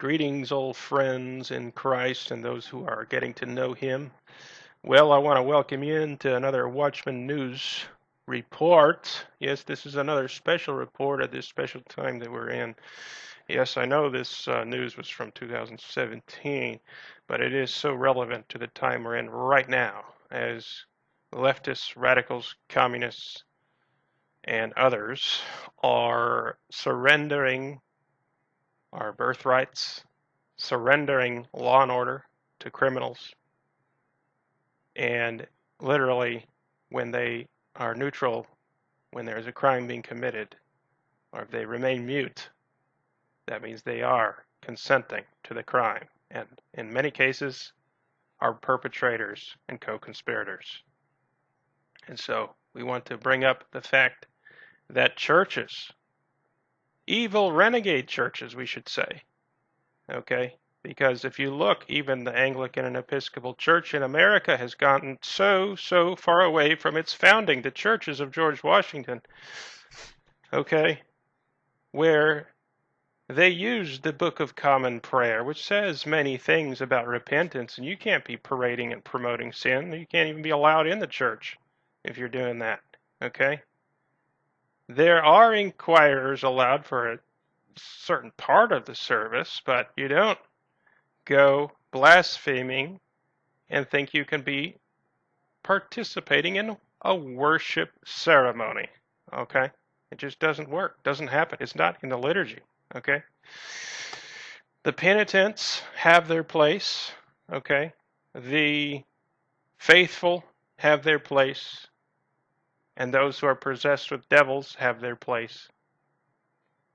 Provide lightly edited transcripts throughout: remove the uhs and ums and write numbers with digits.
Greetings, old friends in Christ and those who are getting to know Him. Well, I want to welcome you into another Watchman News report. Yes, this is another special report at this special time that we're in. Yes, I know this news was from 2017, but it is so relevant to the time we're in right now as leftists, radicals, communists, and others are surrendering our birthrights, surrendering law and order to criminals, and literally, when they are neutral, when there is a crime being committed, or if they remain mute, that means they are consenting to the crime, and in many cases, are perpetrators and co-conspirators. And so we want to bring up the fact that churches, evil renegade churches, we should say, okay? Because if you look, even the Anglican and Episcopal Church in America has gotten so far away from its founding, the churches of George Washington, okay, where they used the Book of Common Prayer, which says many things about repentance, and you can't be parading and promoting sin. You can't even be allowed in the church if you're doing that, okay? There are inquirers allowed for a certain part of the service, but you don't go blaspheming and think you can be participating in a worship ceremony. Okay? It just doesn't work. Doesn't happen. It's not in the liturgy. Okay? The penitents have their place. Okay? The faithful have their place. And those who are possessed with devils have their place.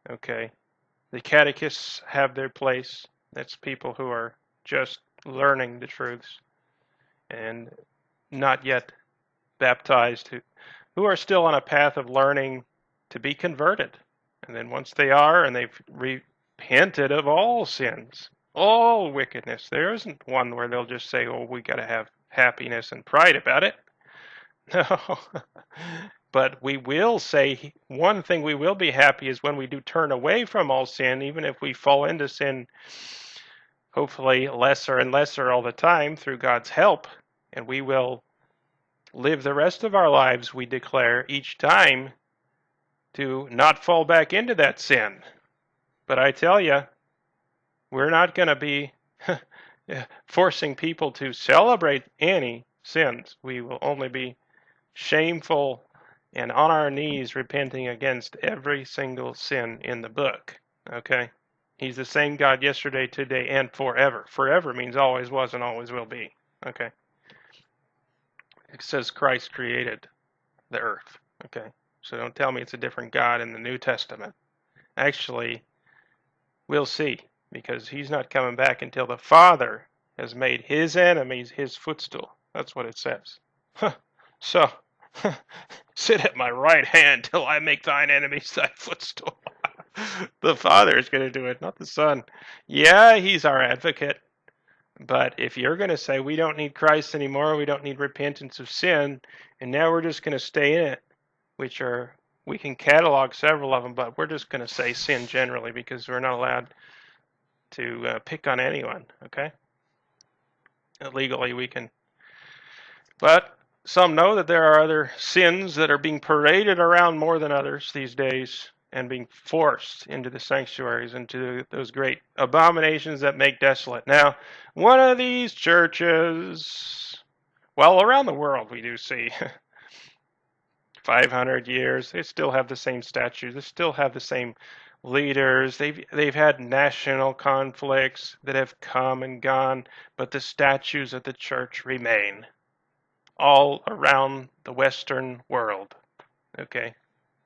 Okay? The catechists have their place. That's people who are just learning the truths and not yet baptized, who are still on a path of learning to be converted. And then once they are and they've repented of all sins, all wickedness, there isn't one where they'll just say, oh, we got to have happiness and pride about it. No. But we will say one thing we will be happy is when we do turn away from all sin, even if we fall into sin, hopefully lesser and lesser all the time through God's help, and we will live the rest of our lives, we declare each time, to not fall back into that sin. But I tell you, we're not going to be forcing people to celebrate any sins. We will only be shameful and on our knees repenting against every single sin in the book. Okay? He's the same God yesterday, today, and forever. Forever means always was and always will be. Okay? It says Christ created the earth. Okay? So don't tell me it's a different God in the New Testament. Actually, we'll see, because he's not coming back until the Father has made his enemies his footstool. That's what it says. So, sit at my right hand till I make thine enemies thy footstool. The Father is going to do it, not the Son. Yeah, he's our advocate. But if you're going to say we don't need Christ anymore, we don't need repentance of sin, and now we're just going to stay in it, which are, we can catalog several of them, but we're just going to say sin generally because we're not allowed to pick on anyone, okay? Legally we can. But some know that there are other sins that are being paraded around more than others these days and being forced into the sanctuaries, into those great abominations that make desolate. Now, one of these churches, well, around the world we do see 500 years, they still have the same statues, they still have the same leaders. They've had national conflicts that have come and gone, but the statues of the church remain all around the Western world. Okay?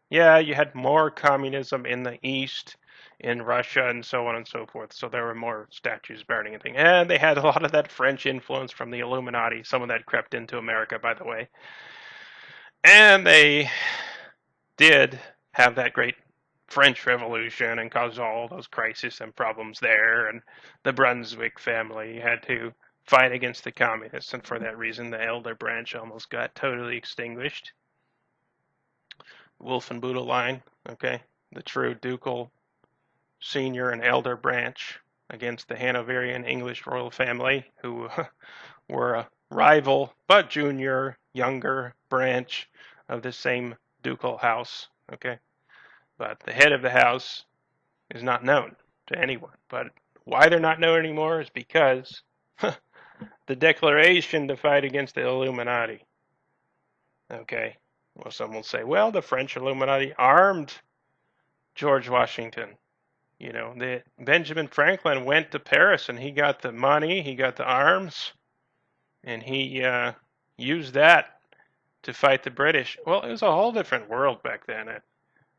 Yeah, you had more communism in the East, in Russia, and so on and so forth. So there were more statues burning and things. And they had a lot of that French influence from the Illuminati. Some of that crept into America, by the way. And they did have that great French Revolution and caused all those crises and problems there. And the Brunswick family had to fight against the communists, and for that reason the elder branch almost got totally extinguished. Wolf and Buddha line, okay, the true ducal senior and elder branch, against the Hanoverian English royal family, who were a rival but junior, younger branch of the same ducal house. Okay, but the head of the house is not known to anyone. But why they're not known anymore is because the declaration to fight against the Illuminati. Okay, well, some will say, well, the French Illuminati armed George Washington. You know, Benjamin Franklin went to Paris and he got the money, he got the arms, and he used that to fight the British. Well, it was a whole different world back then.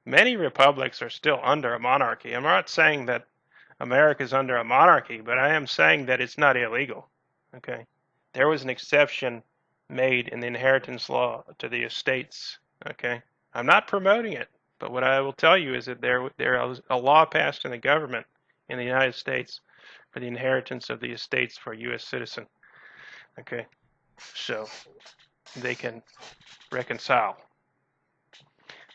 Many republics are still under a monarchy. I'm not saying that America is under a monarchy, but I am saying that it's not illegal. Okay, there was an exception made in the inheritance law to the estates. Okay, I'm not promoting it, but what I will tell you is that there is a law passed in the government in the United States for the inheritance of the estates for a U.S. citizen. Okay, so they can reconcile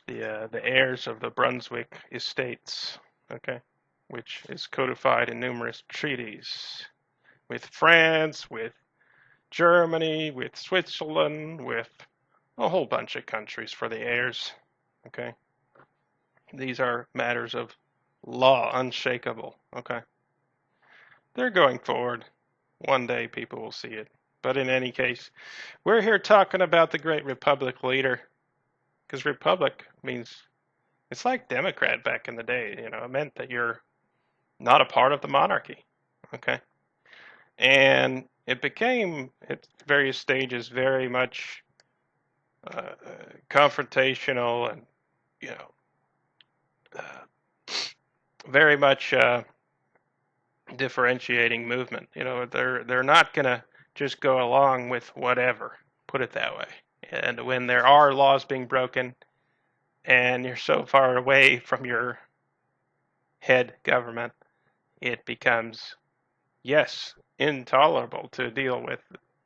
the heirs of the Brunswick estates. Okay, which is codified in numerous treaties with France, with Germany, with Switzerland, with a whole bunch of countries for the heirs. Okay, these are matters of law, unshakable. Okay, they're going forward. One day people will see it. But in any case, we're here talking about the great Republic leader, because Republic means it's like Democrat back in the day. You know, it meant that you're not a part of the monarchy. Okay, and it became at various stages very much confrontational and you know very much differentiating movement. You know, they're not gonna just go along with whatever. Put it that way. And when there are laws being broken, and you're so far away from your head government, it becomes yes intolerable to deal with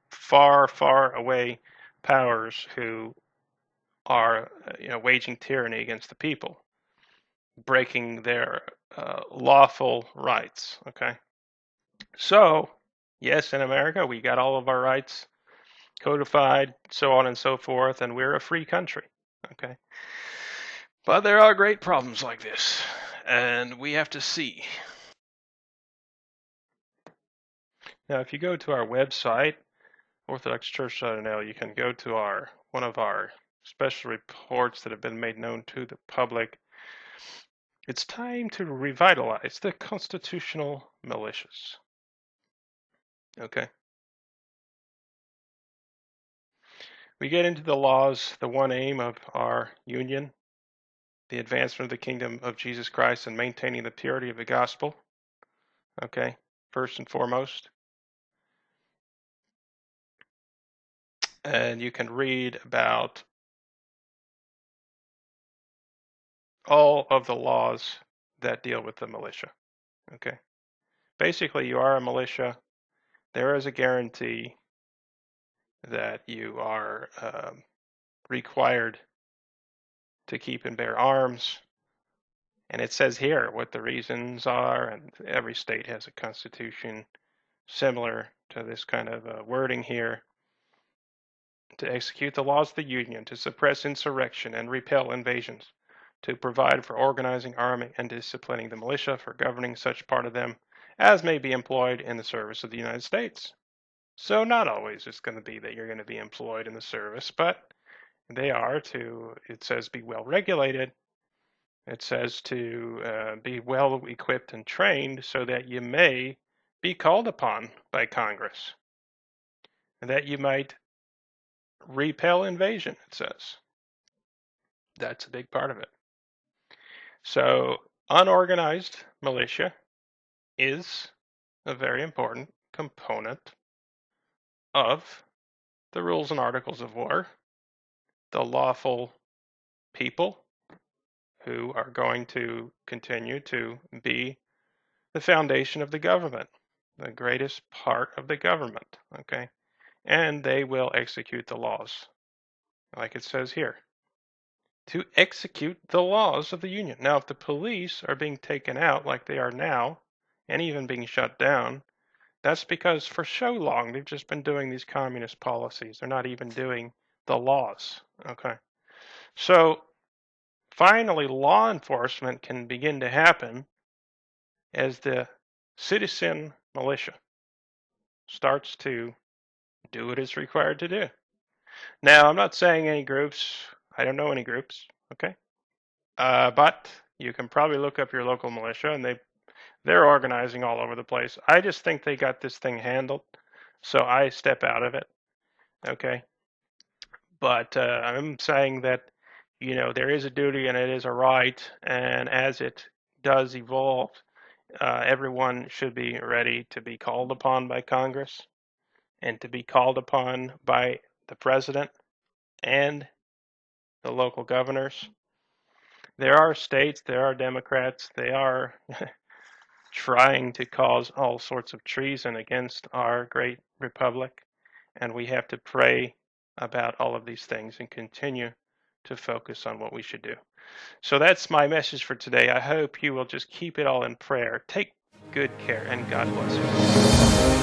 far, far away powers who are waging tyranny against the people, breaking their lawful rights. Okay, so yes, in America we got all of our rights codified, so on and so forth, and we're a free country. Okay, but there are great problems like this, and we have to see. Now, if you go to our website, orthodoxchurch.nl, you can go to one of our special reports that have been made known to the public. It's time to revitalize the constitutional militias. Okay. We get into the laws, the one aim of our union, the advancement of the kingdom of Jesus Christ and maintaining the purity of the gospel. Okay, first and foremost. And you can read about all of the laws that deal with the militia. Okay. Basically, you are a militia. There is a guarantee that you are required to keep and bear arms. And it says here what the reasons are, and every state has a constitution similar to this kind of wording here. To execute the laws of the Union, to suppress insurrection and repel invasions, to provide for organizing, arming, and disciplining the militia, for governing such part of them as may be employed in the service of the United States. So not always it's going to be that you're going to be employed in the service, but they are to, it says, be well regulated. It says to be well equipped and trained so that you may be called upon by Congress, and that you might repel invasion, it says. That's a big part of it. So unorganized militia is a very important component of the rules and articles of war. The lawful people who are going to continue to be the foundation of the government, the greatest part of the government, okay? And they will execute the laws, like it says here, to execute the laws of the Union. Now, if the police are being taken out like they are now and even being shut down, that's because for so long they've just been doing these communist policies. They're not even doing the laws. Okay. So finally, law enforcement can begin to happen as the citizen militia starts to do what it's required to do. Now, I'm not saying any groups, I don't know any groups, okay? But you can probably look up your local militia, and they're organizing all over the place. I just think they got this thing handled, so I step out of it, okay? But I'm saying that, there is a duty and it is a right, and as it does evolve, everyone should be ready to be called upon by Congress and to be called upon by the president and the local governors. There are states, there are Democrats, they are trying to cause all sorts of treason against our great republic, and we have to pray about all of these things and continue to focus on what we should do. So that's my message for today. I hope you will just keep it all in prayer. Take good care, and God bless you.